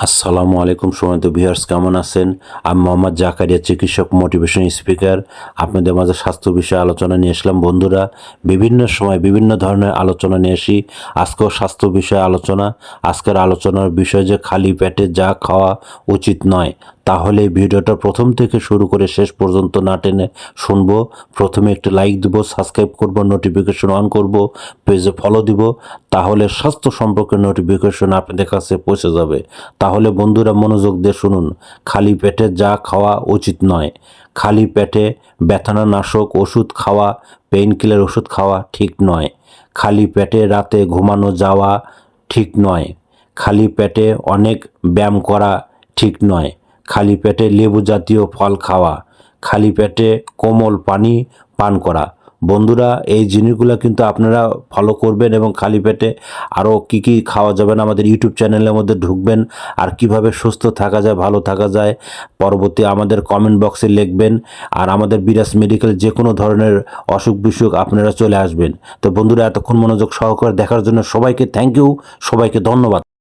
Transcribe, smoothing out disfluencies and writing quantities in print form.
আসসালামু আলাইকুম সম্মানিত ভিউয়ার্স, কেমন আছেন? আমি মোহাম্মদ জাকারিয়া, চিকিৎসক, মোটিভেশন স্পিকার। আপনাদের মাঝে স্বাস্থ্য বিষয়ে আলোচনা নিয়ে আসলাম। বন্ধুরা, বিভিন্ন সময় বিভিন্ন ধরনের আলোচনা নিয়ে আসি। আজকেও স্বাস্থ্য বিষয়ে আলোচনা। আজকের আলোচনার বিষয় যে খালি পেটে যা খাওয়া উচিত নয়। তাহলে এই ভিডিওটা প্রথম থেকে শুরু করে শেষ পর্যন্ত না টেনে শুনবো। প্রথমে একটি লাইক দিব, সাবস্ক্রাইব করব, নোটিফিকেশন অন করব, পেজে ফলো দিব। তাহলে স্বাস্থ্য সম্পর্কে নোটিফিকেশন আপনাদের কাছে পৌঁছে যাবে। তাহলে বন্ধুরা মনোযোগ দিয়ে শুনুন। খালি পেটে যা খাওয়া উচিত নয়। খালি পেটে ব্যথানাশক ওষুধ খাওয়া, পেইন কিলার ওষুধ খাওয়া ঠিক নয়। খালি পেটে রাতে ঘুমানো যাওয়া ঠিক নয়। খালি পেটে অনেক ব্যায়াম করা ঠিক নয়। খালি পেটে লেবু জাতীয় ফল খাওয়া, খালি পেটে কোমল পানি পান করা। বন্ধুরা, এই জিনিসগুলো কিন্তু আপনারা ফলো করবেন এবং খালি পেটে আরও কী কী খাওয়া যাবে না আমাদের ইউটিউব চ্যানেলের মধ্যে ঢুকবেন। আর কিভাবে সুস্থ থাকা যায়, ভালো থাকা যায়, পরবর্তী আমাদের কমেন্ট বক্সে লিখবেন। আর আমাদের বিরাজ মেডিকেল যে কোনো ধরনের অসুখ বিসুখ আপনারা চলে আসবেন। তো বন্ধুরা, এতক্ষণ মনোযোগ সহকারে দেখার জন্য সবাইকে থ্যাংক ইউ, সবাইকে ধন্যবাদ।